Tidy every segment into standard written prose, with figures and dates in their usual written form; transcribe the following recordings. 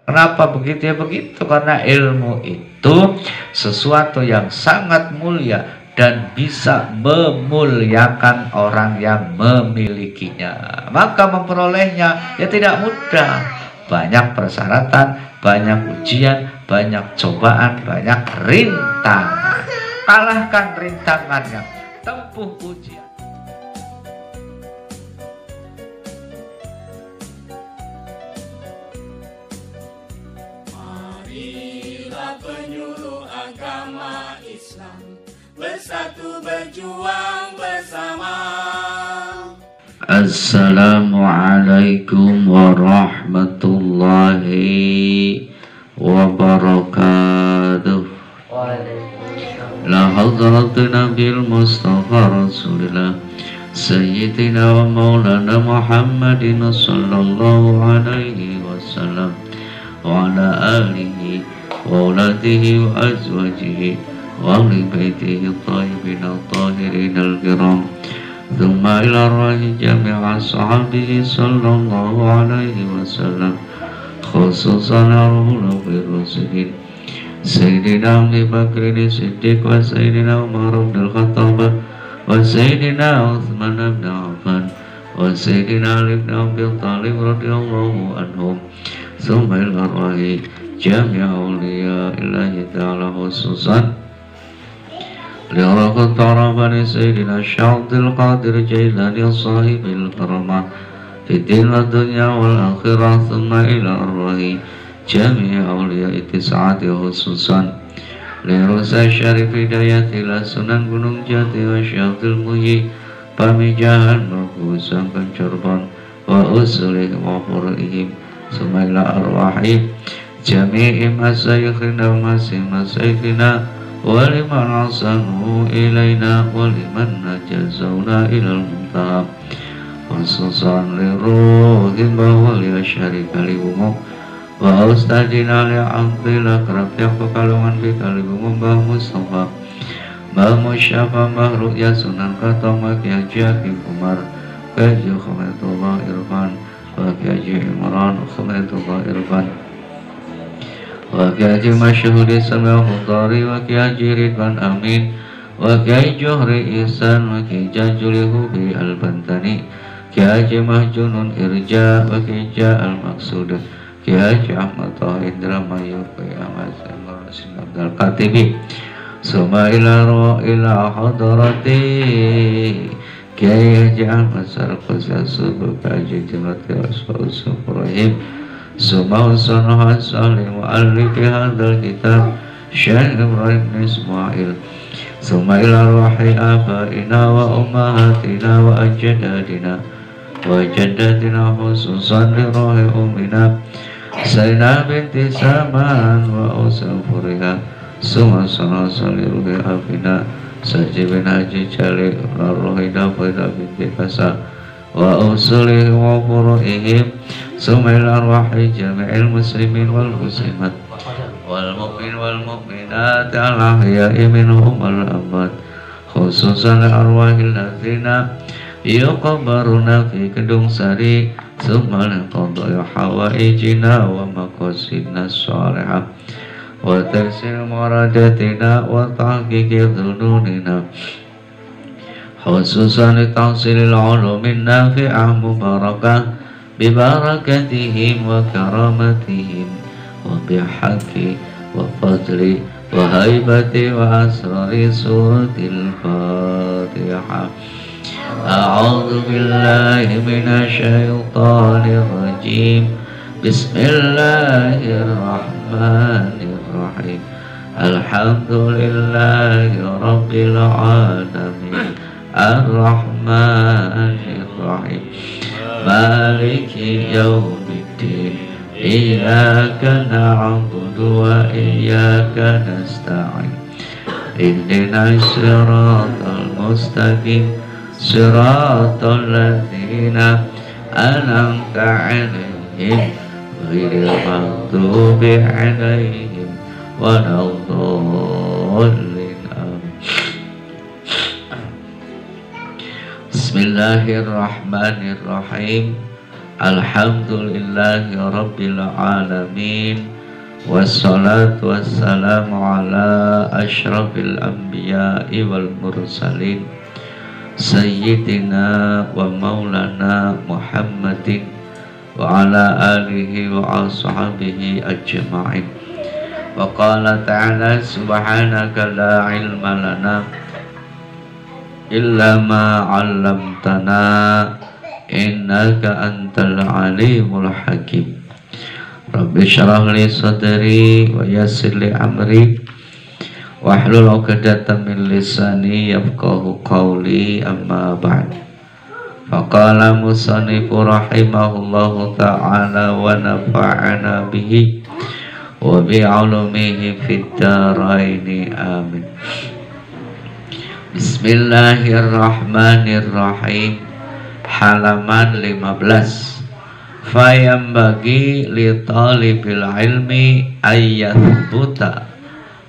Kenapa begitu? Ya begitu, karena ilmu itu sesuatu yang sangat mulia dan bisa memuliakan orang yang memilikinya. Maka memperolehnya ya tidak mudah. Banyak persyaratan, banyak ujian, banyak cobaan, banyak rintangan. Kalahkan rintangannya, tempuh ujian. Penyuluh agama Islam, bersatu berjuang bersama. Assalamualaikum warahmatullahi wabarakatuh. La hadratu Nabil Mustafa Rasulillah Sayyidina wa maulana Muhammadin sallallahu alaihi wasallam wa ala alihi wa auladihi wa azwajihi wa ahli baitihi at-tayyibin at-tahirin al-kiram thumma ila arwahi jami'a sahabihi sallallahu alaihi wasallam khususan arwahul rasulin Sayyidina Abu Bakr Siddiq wa Sayyidina Umar bin Al-Khattab wa Sayyidina Uthman bin Affan wa Sayyidina Ali bin Abi Thalib radhiyallahu anhum thumma ila arwahi jami'a awliya illahi ta'ala khususan li'arakat ta'rafani Sayyidina Syaikhul Qadir Jailani sahibil karamah fiddin wa dunya wal akhirah thumma ila arwahi jami'a awliya itisa'ati khususan li'rusa syarif hidayat ila Sunan Gunung Jati wa Syaikhul Muhyi pamijahan merkusan Cirebon wa usulih wa furihim thumma ila arwahi jami'i masyayikhina wa masyayikhina wa liman asanu ilayna wa liman najazawna ilal muntaha khususan liruhim bahwa liya syarika liwumum wa ustadina li'amdila kerapyak pekalongan bikalibumum Mbah Mustafa Mbah Musyafa Mbah Ru'ya Sunan Katong wa Kiai Haji Umar Kiai Khamatullah Irfan wa Kiai Imran Khamatullah Irfan wa Kiai Masyhudi Samil Khudari wa Kiai Ridwan Amin wa Kiai Johri Ihsan wa Kiai Jajuli Hubi Al-Bantani Kiai Mahjunun Irja wa Kiai Al-Maksud Kiai Ahmad Taha Indra Mayu Kiai Ahmad Rasin Abdul Katibi summa ila hadrati Kiai Haji Ahmad Sarqas Subuh Kaji Jimati Wasfa'u Sufurahim summa usanaha salim wa alifi hadal kitab Syekh Ibrahim Ismail summa ila ruhi abaina wa ummahatina wa ajdadina wa jaddatina khususan li ruhi ummina Sayyidina binti Saman wa usafuriha summa sanasa li ruhi abina sajibin haji jali ruhi dafida binti kasa wa usulih wa furu'ihim summa ila arwahi jami'il muslimin wal muslimat wal mu'min wal mu'minat al-ahya'i minhum al-amwat khususan arwahil ladzina yuqbaruna fi Kedung Sari summa liqadai hawaijina wa maqasidna shalihah wa taysir muradatina wa tahqiqi dhununina khususan litahsilil ulumin nafi'ah mubarakah bibarakatihim wa karamatihim wa bihaqqi wa fadli wa haibati wa asrari suratil Fatihah. A'udzu billahi minasyaitonir rajim. Bismillahirrahmanirrahim. Alhamdulillahi rabbil alamin. Ar-Rahmanir Rahim. Maliki yaumiddin. Iyyaka na'budu wa iyyaka nasta'in. Ihdinas siratal mustaqim. Siratal ladzina an'amta 'alaihim ghairil maghdubi 'alaihim waladdallin. Bismillahirrahmanirrahim. Alhamdulillahi Rabbil Alamin. Wassalatu wassalamu ala ashrafil anbiya'i wal mursalin Sayyidina wa maulana Muhammadin wa ala alihi wa ashabihi ajma'in. Wa qala ta'ala subhanaka la ilma lana illa ma 'allamtana innaka antal alimul hakim. Rabbi syrah li sadri wa yassir li amri wahlul 'uqdatam min lisani yafqahu qawli, amma ba'd. Faqala musannifu rahimahullahu ta'ala wa nafa'ana bihi wa bi'ulumihi fid dharaini, amin. Bismillahirrahmanirrahim. Halaman 15. Fayam bagi li talibil ilmi ayyathbuta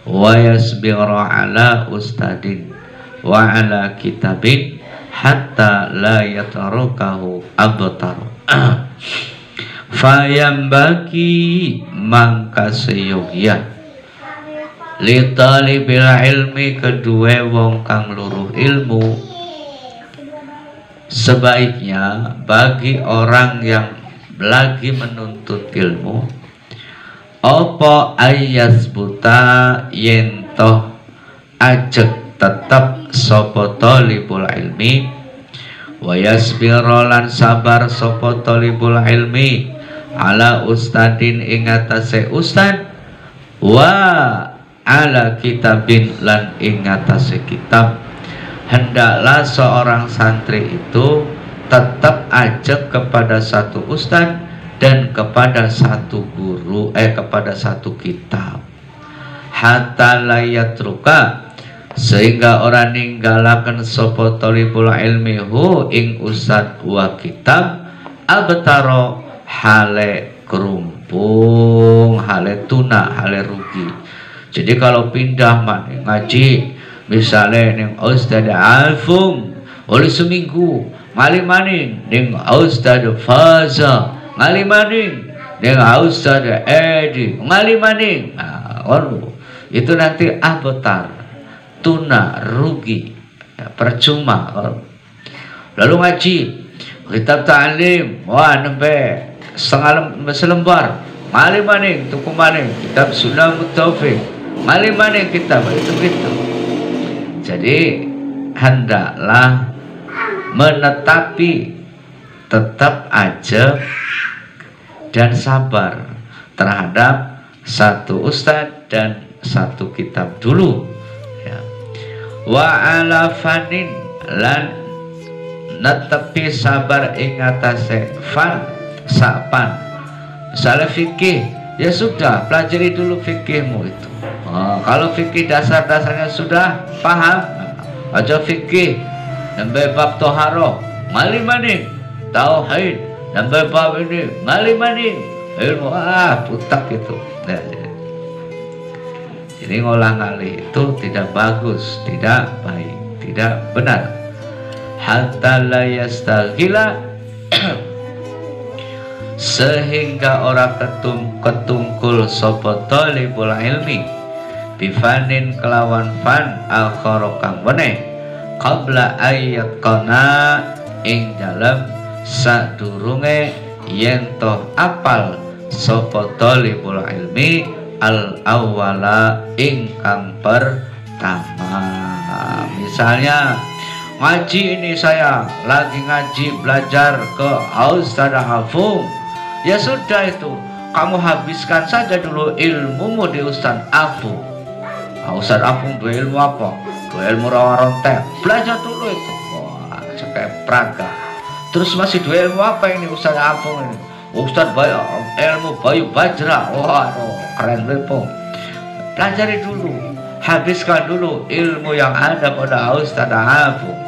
wa yasbira ala ustadin wa ala kitabin hatta la yatarukahu abtar. Fayam bagi mangka seyogya li talibil ilmi kedua wong kang luruh ilmu, sebaiknya bagi orang yang lagi menuntut ilmu apa ayas buta yentoh ajek tetap sapa talibul ilmi wa yasbira lan sabar sapa talibul ilmi ala ustadin ing atase ustad wa ala kitabin lan ing atase kitab. Hendaklah seorang santri itu tetap ajak kepada satu ustadz dan kepada satu guru, kepada satu kitab. Hatta layatruka, sehingga orang ninggalakan sapa talibul ilmi hu ing ustadz wa kitab abtaro hale kerumpung, hale tuna, hale rugi. Jadi kalau pindah ngaji misalnya ning Ustaz Alfum oleh seminggu ngali maning ning Ustaz Faza, ngali maning ning Ustaz Edi, ngali maning. Itu nanti abtar, tuna, rugi, ya, percuma. Lalu ngaji kitab ta'lim, wah nembe selembar, ngali maning tuku maning kitab Sunnah Taufik, ngali maning kitab itu gitu. Jadi hendaklah menetapi tetap aja dan sabar terhadap satu ustadz dan satu kitab dulu, ya. Wa ala fanin lan netepi sabar ing atase fan sapan. Misalnya fikih, ya sudah pelajari dulu fikihmu itu. Kalau fikih dasar-dasarnya sudah paham, aja fikih sampai bab toharoh ngali maning, tauhid sampai bab ini ngali maning, ilmu putak itu. Nah, jadi ngolah ngali itu tidak bagus, tidak baik, tidak benar. Hatta la yastaghila sehingga orang ketungkul sapa talibul ilmi bifanin kelawan fan akhara kang weneh qabla ayat kana ing dalem sadurunge yen toh apal sapa talibul ilmi al awwala ingkang pertama. Misalnya ngaji ini, saya lagi ngaji belajar ke Ustaz Hafum, ya sudah itu kamu habiskan saja dulu ilmumu di Ustaz Hafum. Ustaz Afung dua ilmu apa? Dua ilmu rawa rontek. Belajar dulu itu. Wah, kayak praga. Terus masih dua ilmu apa ini Ustaz Afung ini? Ustaz ilmu Bayu Bajra. Wah, keren lepong. Pelajari dulu. Habiskan dulu ilmu yang ada pada Ustaz Afung.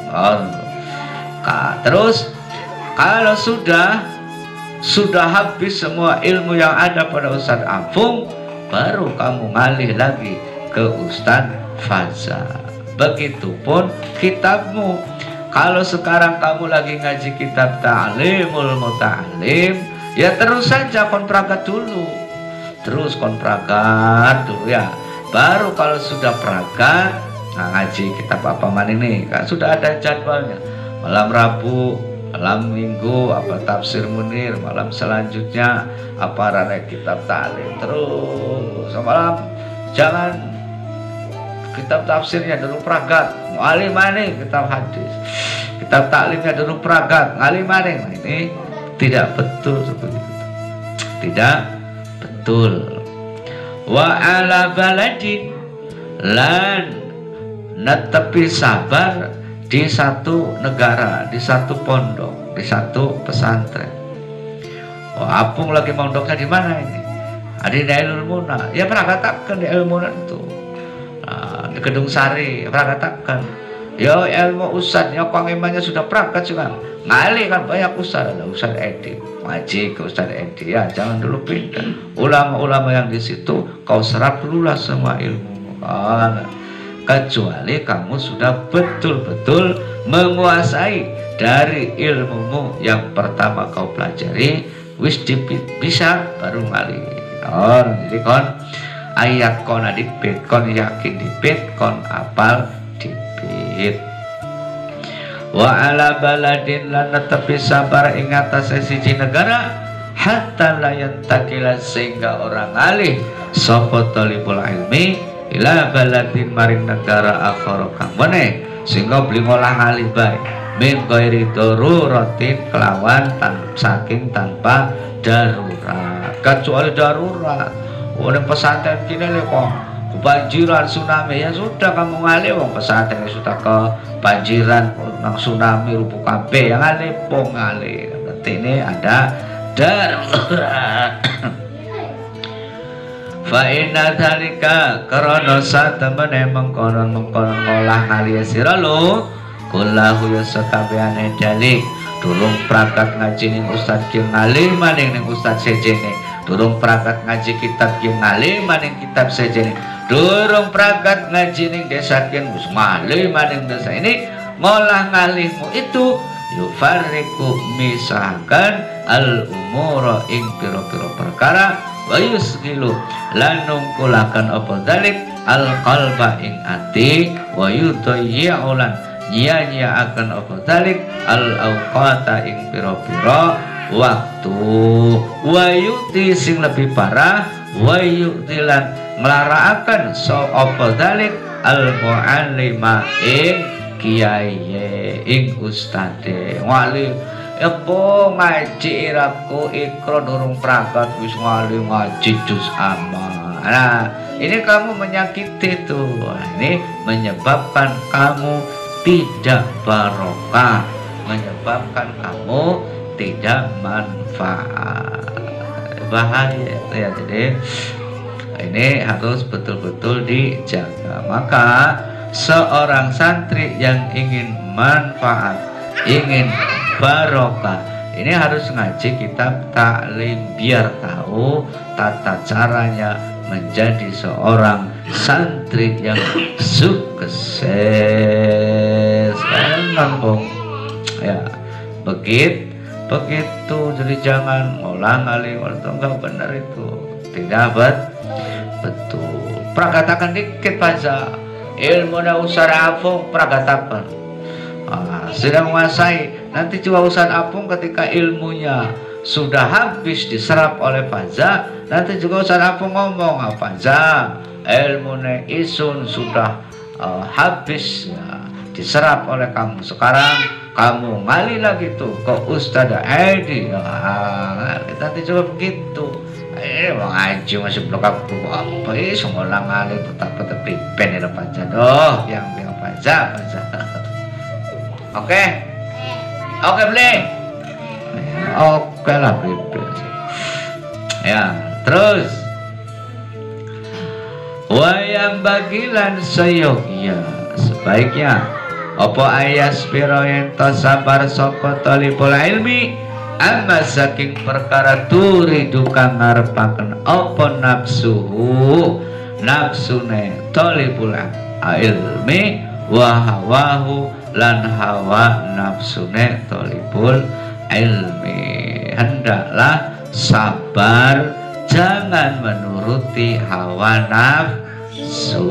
Terus kalau sudah habis semua ilmu yang ada pada Ustaz Afung, baru kamu ngalih lagi ke Ustaz Faza. Begitupun kitabmu Kalau sekarang kamu lagi ngaji kitab Ta'limul Muta'alim, ya terus saja kon pragat dulu. Terus kon pragat dulu ya. Baru kalau sudah pragat, nah ngaji kitab apa man ini, kan sudah ada jadwalnya. Malam Rabu, malam Minggu apa tafsir Munir, malam selanjutnya apa rana kitab Ta'lim. Terus malam jangan kitab tafsirnya dulu pragat, ngalim maning kitab hadis, kitab taklimnya dulu pragat, ngalim maning. Nah, ini tidak betul seperti itu, tidak betul. Wa ala baladin lan netepi sabar di satu negara, di satu pondok, di satu pesantren. Oh, apung lagi mondoknya di mana ini? Ada di Ilmuna, ya pernah katakan di Ilmuna itu. Di Gedung Sari pernah katakan, ya ilmu ustad ya pangemannya sudah praktek juga ngali kan banyak ustad, ada Ustad Edi ngaji ke Ustad Edi, ya jangan dulu pindah. Ulama-ulama yang di situ kau serap dululah semua ilmu, kecuali kamu sudah betul-betul menguasai dari ilmumu yang pertama kau pelajari, wis bisa baru ngali. Oh, jadi kon ayat kon dipit, kon yakin dipit, kon apal dipit. Wa ala baladin lan netepi sabar ing atase siji negara hatta la yantakila sehingga orang alih sapa talibul ilmi ila baladin maring negara akhara kang meneh sehingga beli ngolah alih bae min ghairi daruratin kelawan saking tanpa darurat, kecuali darurat. Orang pesantren kini kok kebanjiran tsunami, ya sudah kamu ngalih wong pesantren sudah kebanjiran nang tsunami rubuh kabeh yang ngalih pong ngalih. Berarti ini ada darurat. Fa inna dzalika karana satemene mengkonon-mengkonon ngolah ngalih sira lho kullahu ya sakabehane dalik durung prakat ngaji ning ustaz ki ngalih maning ning ustaz sejene. Durung prakat ngaji kitab ki ngalih maning kitab sejene. Durung prakat ngaji ning desa ki wis ngalih maning desa. Ini ngolah ngalihmu itu yufarriqu misahkan al umura ing pira-pira perkara wa yusghilu lan nungkulaken apa dalik al qalba ing ati wa yudayyi'u lan nyia-nyia akan apa dalik al awqata ing pira-pira waktu wa yu'ti sing lebih parah wa yu'tilan nglarakaken so apa dalik al mu'allima ing kiai ing ustade wali apa ngaji irapku ikro durung prakat wis wali ngaji juz amma. Nah ini kamu menyakiti tuh, ini menyebabkan kamu tidak barokah, menyebabkan kamu tidak manfaat, bahaya ya. Jadi ini harus betul-betul dijaga. Maka seorang santri yang ingin manfaat, ingin barokah, ini harus ngaji kitab taklim biar tahu tata caranya menjadi seorang santri yang sukses. Kan ya begitu, jadi jangan ngolah ngalih atau enggak benar itu tidak betul. Prakatakan dikit saja ilmu na usar apung prakatakan sudah menguasai. Nanti coba Ustaz Apung ketika ilmunya sudah habis diserap oleh Faza, nanti juga Ustaz Apung ngomong Faza ilmunya isun sudah habis ya, diserap oleh kamu. Sekarang kamu ngali lagi tuh ke Ustaz Edi. Nanti coba begitu. Wong aja masih blok aku apa sekolah ngali betapa tepi pen ya Faza. Doh yang bilang Faza. Oke beli. Oke lah beli. Ya terus wayang bagilan sayogia sebaiknya apa ayas piro ento sabar saka talibul ilmi amma saking perkara turidu kang ngarepaken apa nafsune talibul ilmi wa hawahu lan hawa nafsune thalibul ilmi. Hendaklah sabar, jangan menuruti hawa nafsu.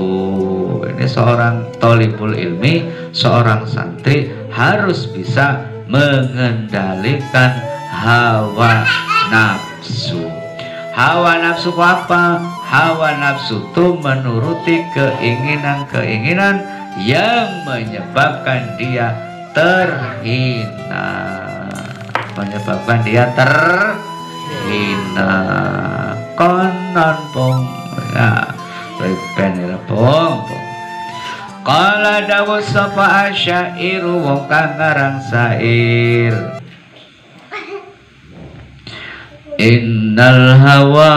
Ini seorang thalibul ilmi, seorang santri harus bisa mengendalikan hawa nafsu. Hawa nafsu apa? Hawa nafsu itu menuruti keinginan-keinginan yang menyebabkan dia terhina. Menyebabkan dia terhina. Konon pong ya, riben ya pong. Kala dawuh sapa asyairu wong kang ngarang syair. Innal hawa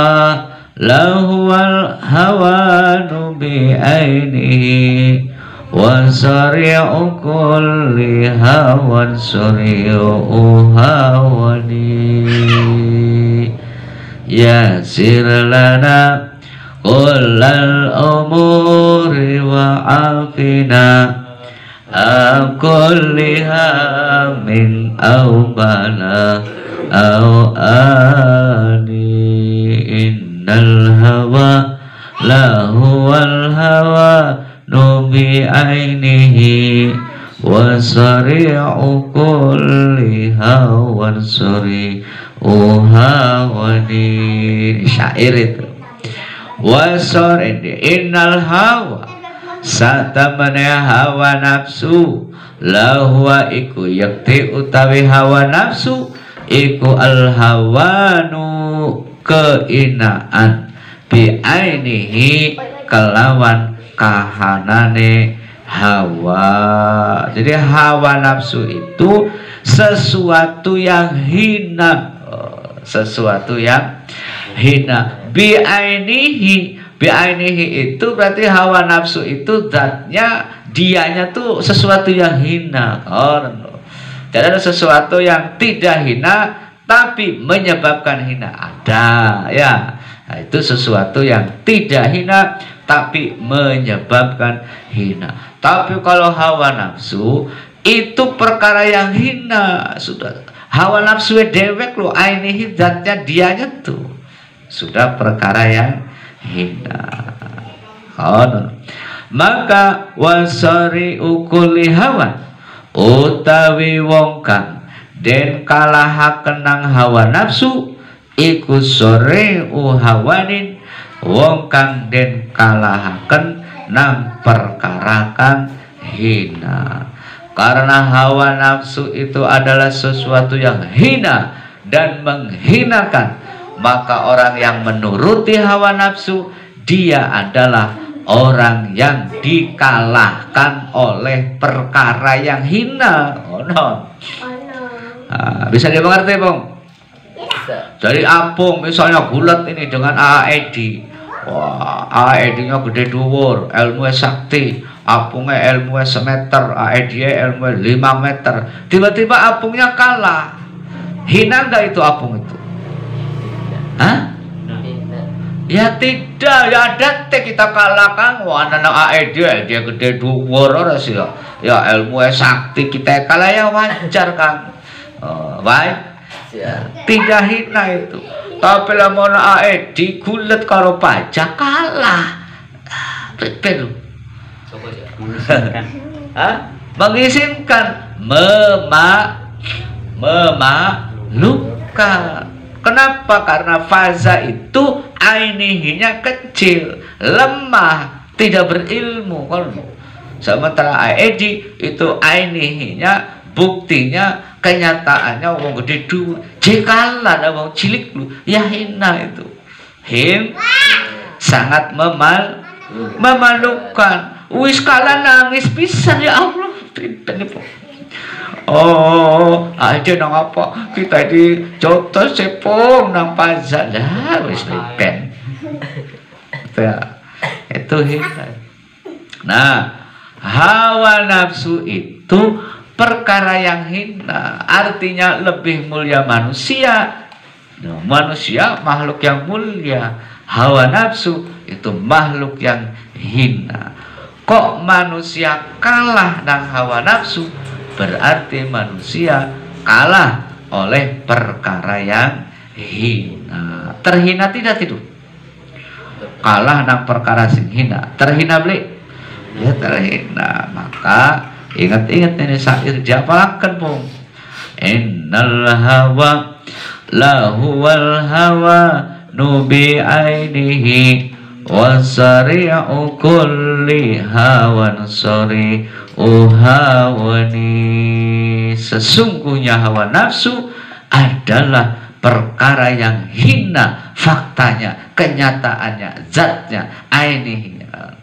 lahuwal hawanu bi ainihi wa sari'u kulli hawan sari'u hawani yasir lana kullal umuri wa afina kulliha min awbala aw ani innal hawa lahuwal hawa nubi ainihi wa sari'u kulli hawan sari'u hawani. Syair itu wasor innal hawa satamane hawa nafsu lahwa iku yakti utawi hawa nafsu iku al hawanu keinaan bi ainihi kelawan kahanane hawa. Jadi hawa nafsu itu sesuatu yang hina, sesuatu yang hina. Bi ainihi itu berarti hawa nafsu itu zatnya, dianya tuh sesuatu yang hina. Tidak ada sesuatu yang tidak hina tapi menyebabkan hina. Ada ya. Nah, itu sesuatu yang tidak hina tapi menyebabkan hina. Tapi kalau hawa nafsu itu perkara yang hina. Sudah hawa nafsu dewek lo, ainihi zatnya, dianya tuh sudah perkara yang hina. Maka wasari ukuli hawa utawi wong kang den kalahaken nang hawa nafsu iku sore hawanin wong kang den kalahaken nang perkara kang hina. Karena hawa nafsu itu adalah sesuatu yang hina dan menghinakan, maka orang yang menuruti hawa nafsu dia adalah orang yang dikalahkan oleh perkara yang hina. Bisa dimengerti, Bung? Jadi apung misalnya gulat ini dengan AED. Wah, AED-nya gede dhuwur, ilmu sakti. Apungnya ilmu semeter, AED-nya ilmu 5 meter. Tiba-tiba apungnya kalah. Hina enggak itu apung itu? Hah? Ya tidak, ya ada kita kalahkan. Wah, anak AED dia gede dhuwur ora sih ya. Ya ilmu sakti kita kalah ya wajar, Kang. Baik. Tidak hina itu. Tapi lamun AED gulet karo pajak kalah. Betul. Mengizinkan memalukan. Kenapa? Karena faza itu ainihinya kecil, lemah, tidak berilmu. Sementara AED itu ainihinya, buktinya, kenyataannya wong gede dulu. Jikalah ada wong cilik lu, ya hina itu. Sangat memalukan. Wis kala nangis pisan, ya Allah. Oh, aja nang apa? Kita di contoh sepong nang pazal lah, wis lipen. Itu hina. Nah, hawa nafsu itu perkara yang hina, artinya lebih mulia manusia. Manusia makhluk yang mulia, hawa nafsu itu makhluk yang hina. Kok manusia kalah nang hawa nafsu? Berarti manusia kalah oleh perkara yang hina. Terhina tidak itu? Kalah nang perkara sing hina. Terhina beli? Ya terhina. Maka ingat-ingat ini syair diapalakan pun. Innal hawa lahuwal hawa nubi ainihi wasari'u kulli hawan sari'u hawani. Sesungguhnya hawa nafsu adalah perkara yang hina, faktanya, kenyataannya, zatnya, ainihinya.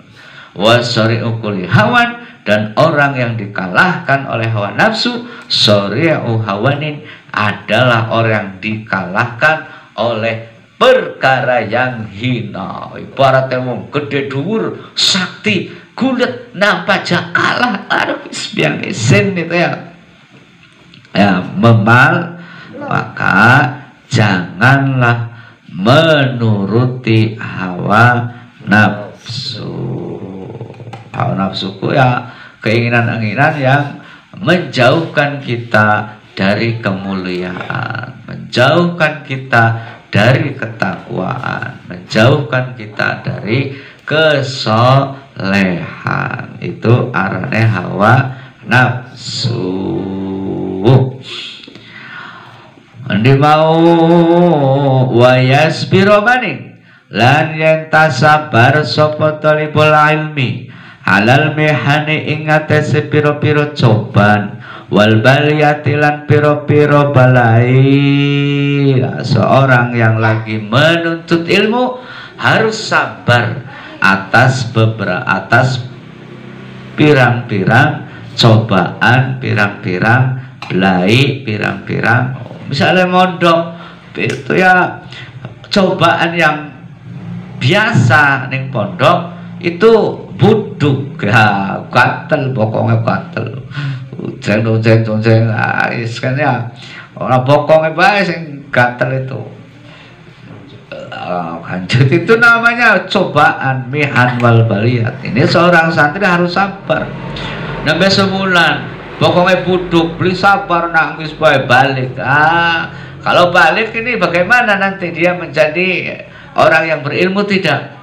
Wasari'u kulli hawan, dan orang yang dikalahkan oleh hawa nafsu, sari'u hawanin, adalah orang yang dikalahkan oleh perkara yang hina. Ibaratnya wong gede dhuwur sakti gulet nampak kalah, aduh biang isin itu ya. Ya memal, maka janganlah menuruti hawa nafsu. Hawa nafsuku ya keinginan-keinginan yang menjauhkan kita dari kemuliaan, menjauhkan kita dari ketakwaan, menjauhkan kita dari kesolehan. Itu arane hawa nafsu. Andi mau wayasbiro maning lan yen tasabar sapa talibul ilmi halal mehane ingate sepiro-piro coban wal baliyatilan piro-piro balai. Seorang yang lagi menuntut ilmu harus sabar atas pirang-pirang cobaan, pirang-pirang belai, pirang-pirang misalnya mondok itu ya cobaan yang biasa ning pondok itu buduk ya, gatel pokoknya gatel. Jonceng kan ya orang bokongnya baik sing gatel itu. Lanjut itu namanya cobaan mihan wal baliyat. Ini seorang santri harus sabar. Sampai sebulan bokongnya buduk, beli sabar nangis balik. Kalau balik ini bagaimana nanti dia menjadi orang yang berilmu tidak?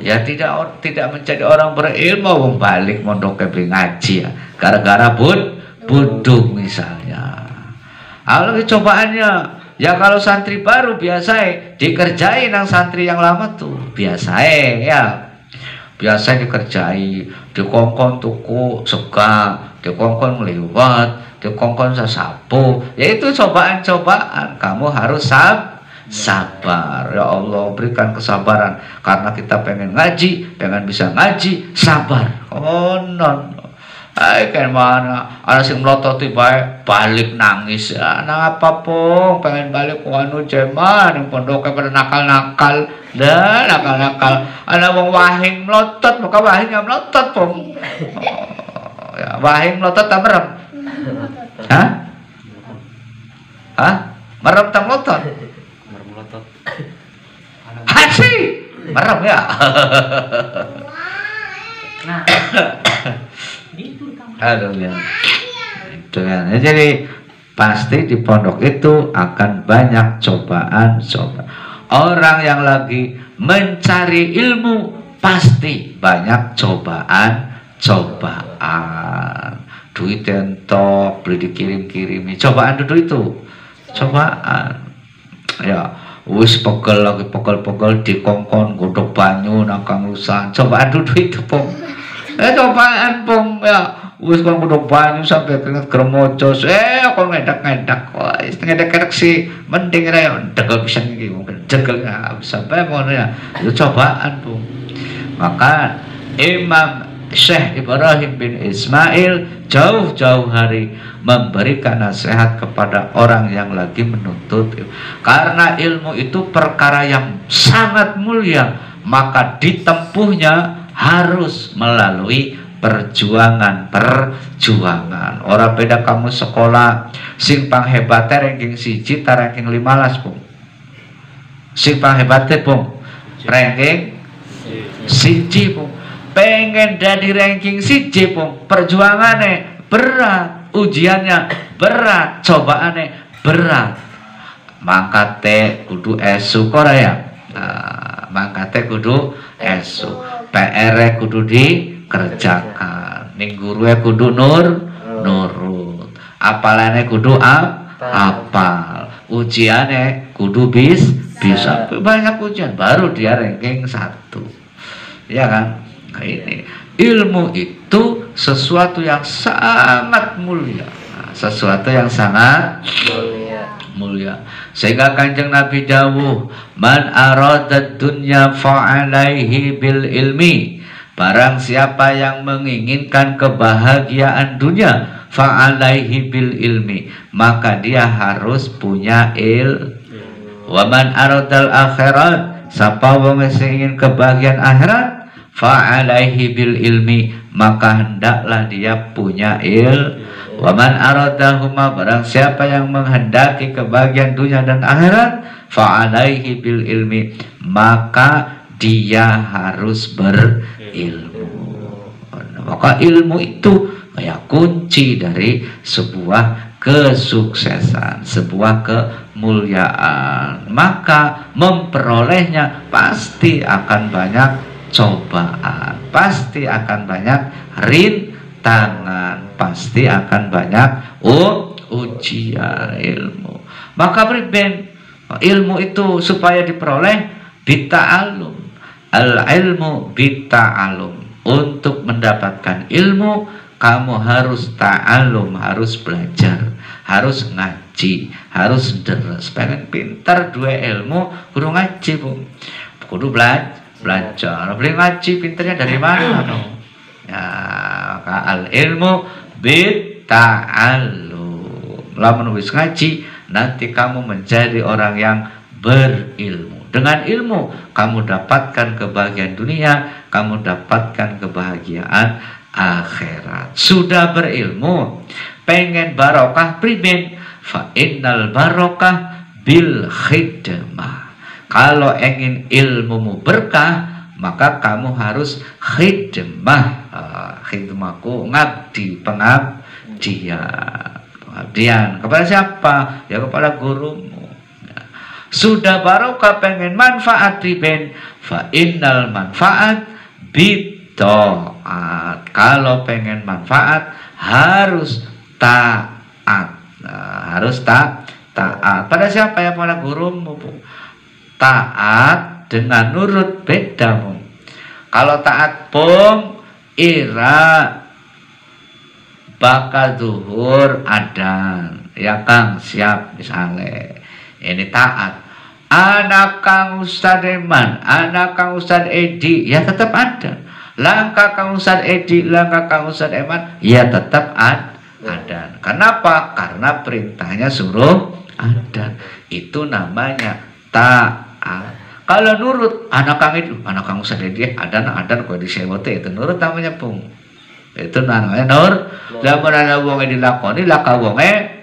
Ya tidak menjadi orang berilmu, wong balik mondok ke ngaji ya. Gara-gara buduk misalnya. Kalau cobaannya ya kalau santri baru biasa dikerjain yang santri yang lama tuh biasa ya. Biasa dikerjai, dikongkon tuku sega, dikongkon melewat, dikongkon sesapu. Ya itu cobaan-cobaan. Kamu harus sabar. Ya Allah berikan kesabaran karena kita pengen ngaji, pengen bisa ngaji, sabar. Oh non. Kayak mana ada sing melototi baik balik nangis ya, nang apa pun pengen balik ke anu jeman yang pondoknya pada nakal-nakal dah nakal-nakal ada wong wahing melotot maka wahingnya melotot pun ya wahing melotot tak merem merem tak melotot hasi merem ya aduh ya. Itu kan. Jadi pasti di pondok itu akan banyak cobaan. Orang yang lagi mencari ilmu pasti banyak cobaan. Duit entok, beli dikirim-kirimi. Cobaan dulu itu. Cobaan. Ya, wis pegel lagi pegel dikongkon godok banyu nang kang lusan. Cobaan dulu itu, Pong. Cobaan pom ya wis kon kudu banyu sampai keringet gremojos kon ngedak-ngedak wis ngedak-ngedak sih mending ra yo degel pisan iki mungkin degel sampai ngono ya itu cobaan pom. Maka Imam Syekh Ibrahim bin Ismail jauh-jauh hari memberikan nasihat kepada orang yang lagi menuntut karena ilmu itu perkara yang sangat mulia, maka ditempuhnya harus melalui perjuangan. Orang beda kamu sekolah sing panghebate ranking 1 ta ranking 15 Bung. Sing panghebate Bung ranking 1 Bung. pengen dari ranking siji pung, perjuangannya berat, ujiannya berat, cobaannya berat. Mangkate kudu esu Korea. Mangkate kudu esu. PR kudu dikerjakan. Ning gurue kudu nurut. Apalane kudu apal. Ujiannya kudu bisa. Banyak ujian baru dia ranking 1. Ya kan? Nah, ini ilmu itu sesuatu yang sangat mulia. Sesuatu yang sangat mulia. Sehingga Kanjeng Nabi dawuh, man aradad dunya fa'alaihi bil ilmi. Barang siapa yang menginginkan kebahagiaan dunia, fa'alaihi bil ilmi, maka dia harus punya Wa man aradal akhirat, siapa wong sing ingin kebahagiaan akhirat, fa'alaihi bil ilmi, maka hendaklah dia punya Wa man aradahuma, barang siapa yang menghendaki kebahagiaan dunia dan akhirat, fa'alaihi bil ilmi, maka dia harus berilmu. Maka ilmu itu kayak kunci dari sebuah kesuksesan, sebuah kemuliaan. Maka memperolehnya pasti akan banyak cobaan, pasti akan banyak rintangan, pasti akan banyak ujian ilmu. Maka priben ilmu itu supaya diperoleh bita'alum. Al-ilmu bita'alum. Untuk mendapatkan ilmu kamu harus ta'alum, harus belajar, harus ngaji, harus deres. Pengen pintar dua ilmu kudu ngaji, Bu. Kudu belajar. Beli ngaji pinternya dari mana no? Ya, al ilmu bita'allum. Lamun wis ngaji, nanti kamu menjadi orang yang berilmu. Dengan ilmu kamu dapatkan kebahagiaan dunia, kamu dapatkan kebahagiaan akhirat. Sudah berilmu, pengen barokah priben, fa innal barokah bil khidmah. Kalau ingin ilmumu berkah, maka kamu harus khidmah. Khidmahku ngabdi, pengabdian kepada siapa? Ya kepada gurumu. Sudah barokah pengen manfaat priben, fa innal manfaat bitaat. Kalau pengen manfaat harus taat. Harus taat. Pada siapa ya? Pada gurumu, Bu. Taat dengan nurut beda, Bu. Kalau taat pun ira bakal zuhur adan, ya Kang siap misalnya. Ini taat. Anak Kang Ustad Eman, anak Kang Ustad Edi, ya tetap ada. Langkah Kang Ustad Edi, langkah Kang Ustad Eman, ya tetap ada. Kenapa? Karena perintahnya suruh ada. Itu namanya taat. Kalau nurut, anak Kang Edi, anak Kang Ustad Edi, adan kok disewote, itu nurut namanya, Pung. Itu namanya nur. Lamun ana wong dilakoni, laka wonge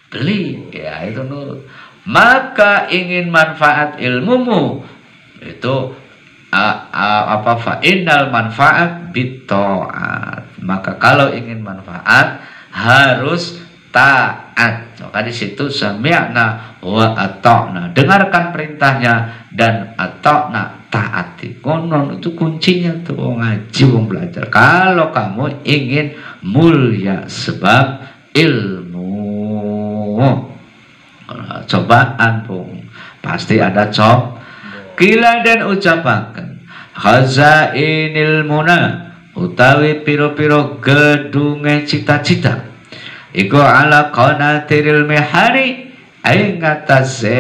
beli, ya itu nurut. Maka ingin manfaat ilmumu itu fa innal manfaat bitaat. Maka kalau ingin manfaat harus taat. Maka di situ sami'na wa ata'na, dengarkan perintahnya dan ata'na, taati. Konon itu kuncinya tuh ngaji, wong belajar. Kalau kamu ingin mulia sebab ilmu. Cobaan, Bung, pasti ada kila dan ucapakan khazainil muna, utawi piro-piro gedunge cita-cita, iku ala qanatiril mihari, ing atase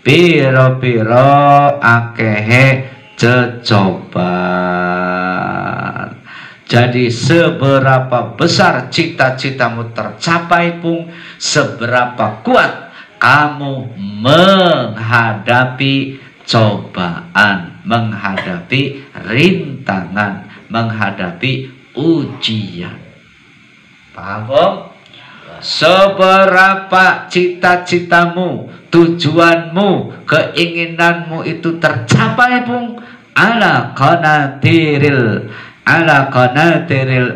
piro-piro akehe cecobaan. Jadi seberapa besar cita-citamu tercapai, Pung, seberapa kuat kamu menghadapi cobaan, menghadapi rintangan, menghadapi ujian. Paham, Bung? seberapa cita-citamu, tujuanmu, keinginanmu itu tercapai pun ala qanatiril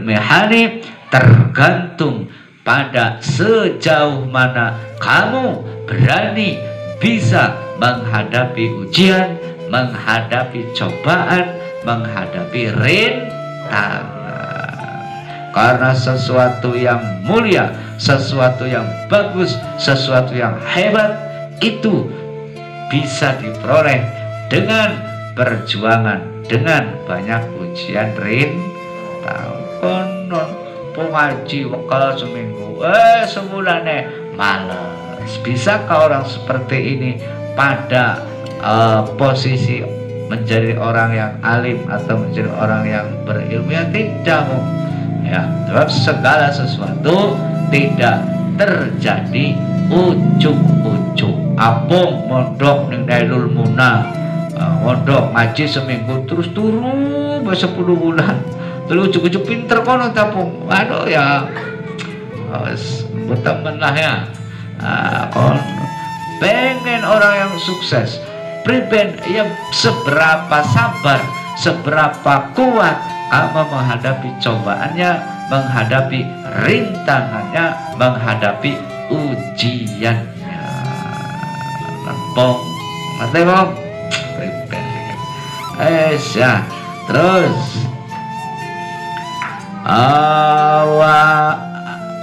mihani, tergantung pada sejauh mana kamu berani bisa menghadapi ujian, menghadapi cobaan, menghadapi rintangan. Karena sesuatu yang mulia, sesuatu yang bagus, sesuatu yang hebat itu bisa diperoleh dengan perjuangan, dengan banyak ujian rintangan. Pengaji bekal seminggu, sebulan males. Bisakah orang seperti ini pada posisi menjadi orang yang alim atau menjadi orang yang berilmu? Ya tidak, ya, sebab segala sesuatu tidak terjadi ujuk-ujuk. Apung mondok ning Dailul Muna, mondok ngaji seminggu terus turu 10 bulan. Terus ujuk-ujuk pinter kono tapung. Aduh ya, berteman lah ya. Pengen orang yang sukses, priben ya seberapa sabar, seberapa kuat kamu menghadapi cobaannya, menghadapi rintangannya, menghadapi ujiannya. Lempong, ngerti bang? Priben. Ya, terus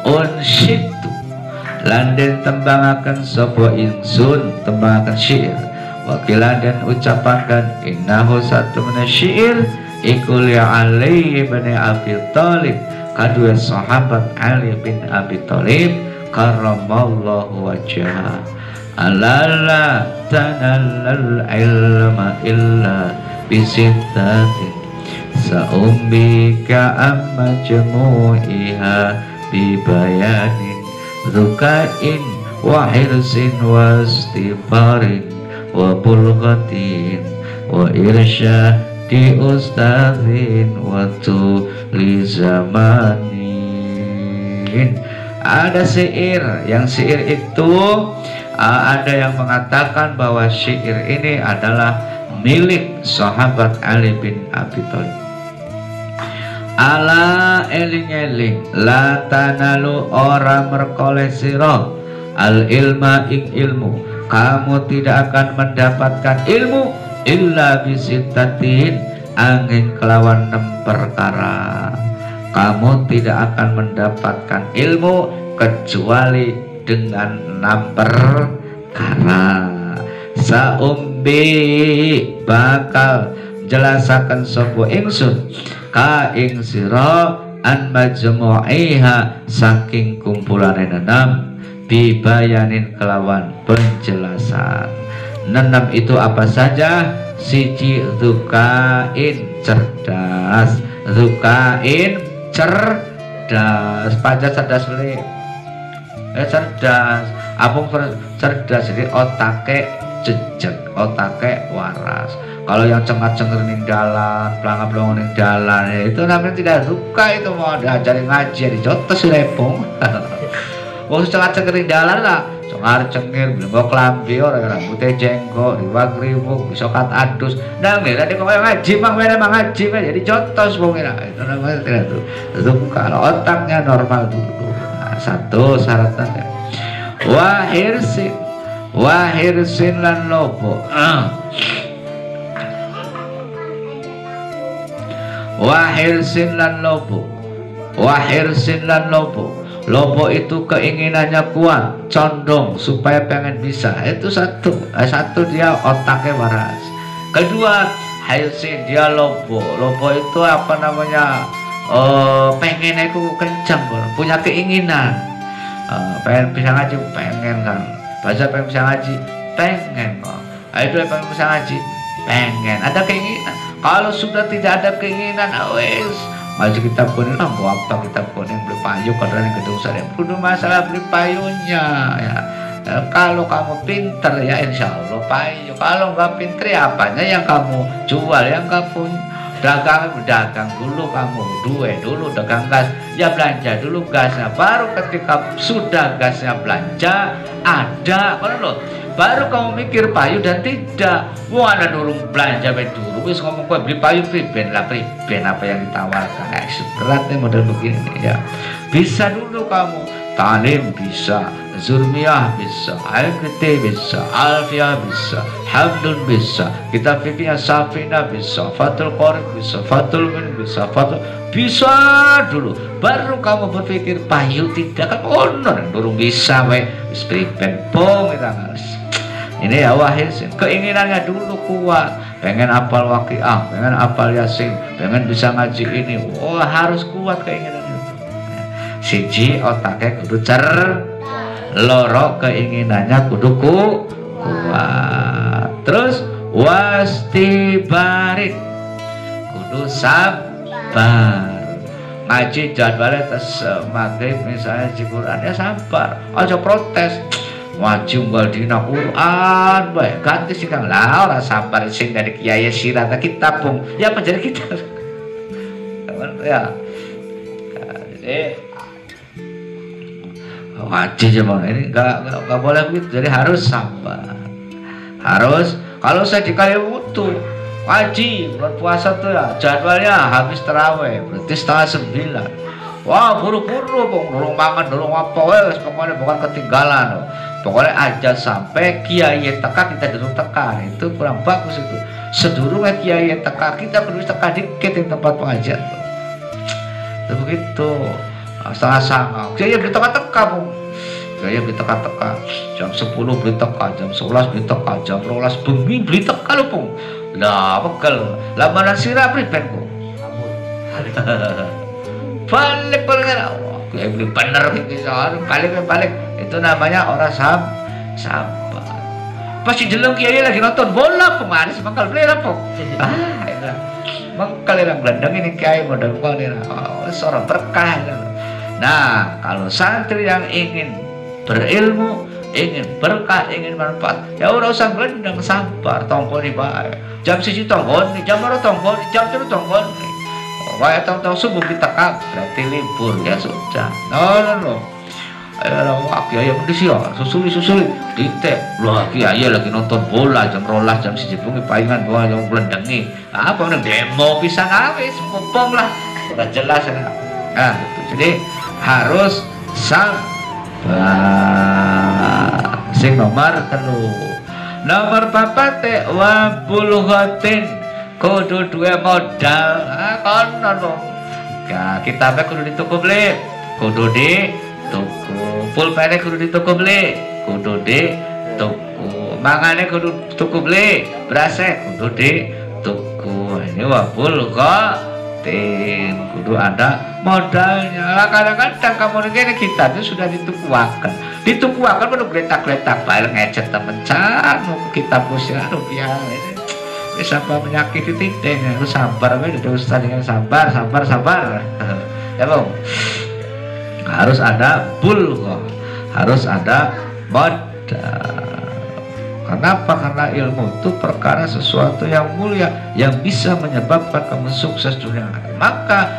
unsyitu landen tembangakan sapa ingsun, tembangakan syair wakilan dan ucapakan innahu satu mana syair ikul ya Ali bin Abi Thalib, kedua sahabat Ali bin Abi Thalib karramallahu wajhah. Alala tanallal ilma illa bisittatin sa'umbika amma jemu'iha bibayanin rukain wa hirsin wa istifarin wa bulghatin wa irsyadi ustazin wa tuli zamanin. Ada syair, yang syair itu ada yang mengatakan bahwa syair ini adalah milik sahabat Ali bin Abi Thalib. Ala eling-eling la tanalu ora merkoleh sira al ilma ing ilmu, kamu tidak akan mendapatkan ilmu illa bisittatin angin kelawan 6 perkara. Kamu tidak akan mendapatkan ilmu kecuali dengan 6 perkara. Saumbi bakal jelasakan sapa ingsun ka ing sira an majmu'iha saking kumpulane 6 bibayanin kelawan penjelasan. 6 itu apa saja? Siji zukain cerdas, zukain cerdas, pancen cerdas beli. Cerdas, apung cerdas jadi otake jejeg, otake waras. Kalau yang cengat-cengir ning dalan, pelangap-pelongo ning dalan, ya itu namanya tidak suka, itu mau diajari ngaji, dijotos lepung. Wong cengat-cengir ning dalan lah, cengar-cengir, belenggo klambi, ora rambutnya jengkok, riwak-riwuk, sokat adus. Nah, mira nek koyo ngaji mang ngaji jadi jotos wong ora. Itu namanya tidak suka. Kalau otaknya normal dulu. Nah, satu syaratnya. Wahirsin lan lobo. Wahirsin lan lobo. Lobo itu keinginannya kuat, condong supaya pengen bisa. Itu satu dia otaknya waras. Kedua, hirsin dia lobo. Lobo itu apa namanya? Pengen aku kencang, punya keinginan. Pengen bisa ngaji, pengen kan. Baca pengen bisa ngaji, pengen kok. Itu pengen bisa ngaji, pengen. Ada keinginan. Kalau sudah tidak ada keinginan, wes maju kitab kuning, apa kitab kuning beli payung, kadang gedung saya kudu masalah beli payungnya ya. Kalau kamu pinter ya insya Allah payung. Kalau nggak pinter ya apanya yang kamu jual, yang kamu dagang dulu kamu, duwe dulu dagang gas, ya belanja dulu gasnya, baru ketika sudah gasnya belanja ada, kan loh, baru kamu mikir payu dan tidak. Wah, ada durung belanja dulu, wis ngomong gue beli payu priben lah, priben apa yang ditawarkan, beratnya model begini ya. Bisa dulu kamu, talim bisa, Zurmiyah bisa, Al-Qiti bisa, Alfiyah bisa, Hamdun bisa, kitab fikihnya Safina bisa, Fathul Qorib bisa, Fathul Min bisa, bisa dulu, baru kamu berpikir payu tidak, kan honor belum bisa wis priben pong ini ya wahid keinginannya dulu kuat, pengen apal waqiah, pengen apal yasin, pengen bisa ngaji ini, wah harus kuat keinginannya. Siji otaknya kudu loro keinginannya kudu kuat. Terus wastibarin kudu sabar. Ngaji jadwalnya tes maghrib misalnya di Quran ya sabar, aja protes. Ngaji unggal dina Quran bae ganti sih Kang lah ora sabar sing dari kiai sirah kita pun ya menjadi kita. Ya. Jadi ngaji zaman ini nggak boleh begitu, jadi harus sabar, harus. Kalau saya dikali wudu ngaji bulan puasa tuh ya jadwalnya habis terawih berarti 8:30, wah buru-buru bong, dorong mangan dorong apa wes pokoknya bukan ketinggalan, pokoknya aja sampai kiai teka kita duduk teka, itu kurang bagus itu. Sedurungnya kiai teka kita perlu teka dikit di tempat pengajian tuh. Itu begitu. Setengah sangka, saya beli teka-teka bung, saya beli teka-teka, jam 10 beli teka, jam 11 beli teka, jam 12 bengi beli teka lo bung, lah bekel, lamaran sirah priben bung, balik kayak beli bener gitu, balik, itu namanya orang sabar. Pasti jeleng kiai lagi nonton bola bung, ada semangkal beli lah bung, mengkal yang gelandang ini kiai modal kau nih, seorang berkah. Nah, kalau santri yang ingin berilmu, ingin berkah, ingin manfaat, ya udah usah gelendang, sabar, tonggoni bae. Jam 1 tonggoni, jam 2 tonggoni, jam 3 tonggoni. Kayak tong-tong subuh kita berarti libur ya sudah. No. Ayo kiai mendis ya, susuli ditep. Loh kiai lagi nonton bola jam 12 jam 1 bengi paingan doa yang glendengi. Apa nih demo pisan awis, mumpung lah. Udah jelas ya. Nah, gitu. Jadi harus sabar. Sing nomor 3. Nomor 4 wa bulghatin kudu duwe modal. Kono dong. Ya, kitabnya kudu dituku beli, kudu dituku. Pulpene kudu dituku beli, kudu dituku. Mangane kudu tuku beli, berasnya kudu dituku. Ini wa bulghatin kudu ada modalnya. Lah kadang-kadang kamu ini kita itu sudah ditukuakan perlu geletak-geletak bae ngecet temen can kita pusing rupiah ini bisa apa menyakiti titik harus sabar we dari ustaz dengan sabar ya bang, harus ada bulghah, harus ada modal. Kenapa? Karena ilmu itu perkara sesuatu yang mulia yang bisa menyebabkan kamu sukses dunia. Maka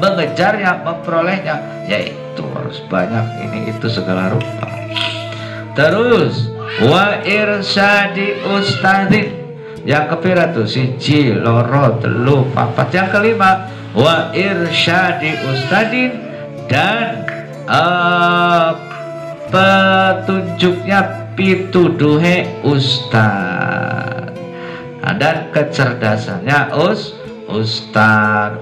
mengejarnya, memperolehnya, yaitu harus banyak ini itu segala rupa. Terus wa irsyadi ustadzin, yang kepira tuh siji loro telu papat. Yang kelima wa irsyadi ustadzin, dan petunjuknya pituduhe ustad, dan kecerdasannya ustad.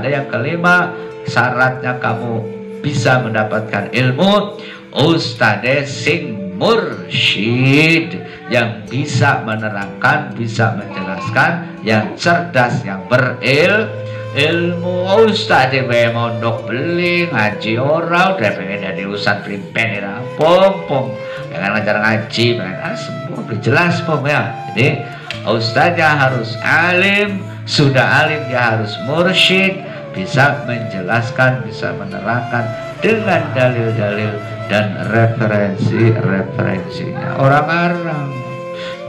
Yang kelima syaratnya kamu bisa mendapatkan ilmu, ustad sing mursyid, yang bisa menerangkan, bisa menjelaskan, yang cerdas, yang berilmu. Ustad bae mondok beli ngaji ora udah pengen dari urusan primpen ora pom dengan ngajar ngaji pengen semua jelas pom ya. Jadi ustadznya harus alim, sudah alim dia harus mursyid, bisa menjelaskan, bisa menerangkan dengan dalil-dalil dan referensinya.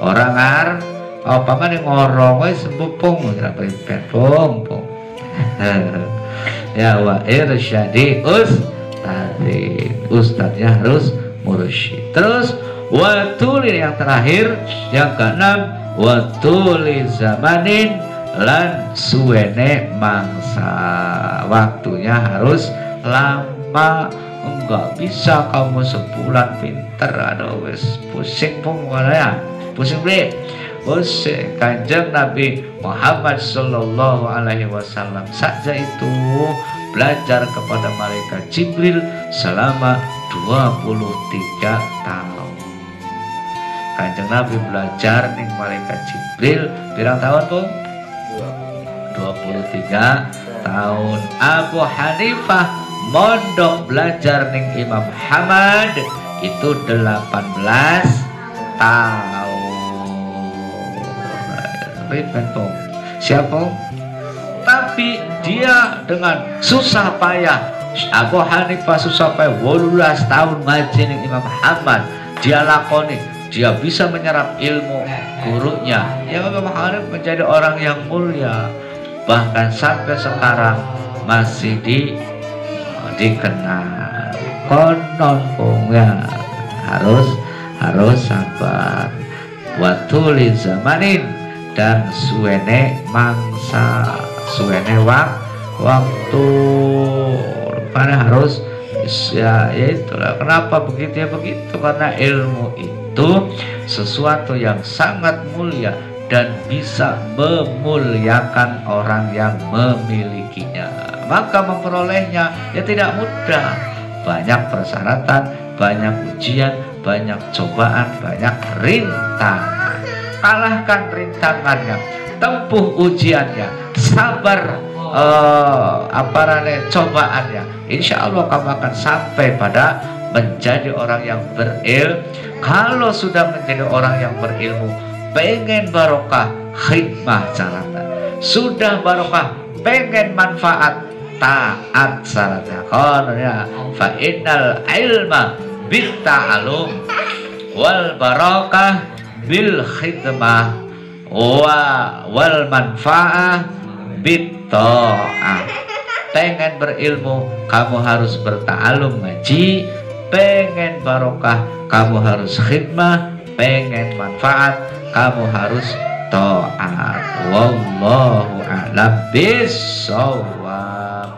Orang apa mana ngorong wis sempupung ora pripen pung. Ya wa irsyadi ustadznya harus mursyid. Terus watuli yang terakhir yang keenam watuli zamanin lan suwene mangsa, waktunya harus lama. Enggak bisa kamu sebulan pinter, aduh wis pusing pun ya, pusing bre. Pusing. Kanjeng Nabi Muhammad Sallallahu Alaihi Wasallam saja itu belajar kepada malaikat Jibril selama 23 tahun. Kanjeng Nabi belajar ning malaikat Jibril pirang tahun tuh? 23 tahun. Abu Hanifah mondok belajar ning Imam Ahmad itu 18 tahun. Siapa? Tapi dia dengan susah payah, Abu Hanifah susah payah 18 tahun ngaji ning Imam Ahmad, dia lakoni, dia bisa menyerap ilmu gurunya. Ya Imam Ahmad menjadi orang yang mulia, bahkan sampai sekarang masih dikenal. Konon ya harus sabar. Watuli zamanin dan suwene mangsa, suwene waktu. Karena harus ya itulah kenapa begitu ya begitu, karena ilmu itu sesuatu yang sangat mulia dan bisa memuliakan orang yang memilikinya. Maka memperolehnya ya tidak mudah, banyak persyaratan, banyak ujian, banyak cobaan, banyak rintangan. Kalahkan rintangannya, tempuh ujiannya, sabar cobaannya, insya Allah kamu akan sampai pada menjadi orang yang berilmu. Kalau sudah menjadi orang yang berilmu, pengen barokah, khidmah caranya. Sudah barokah, pengen manfaat, taat syaratnya. Karena fa innal ilma bit ta'allum wal barakah bil khidmah wal manfaah bit ta'ah. Pengen berilmu, kamu harus berta'alum ngaji. Pengen barokah, kamu harus khidmah. Pengen manfaat, kamu harus ta'at. Wallahu a'lam bissawab.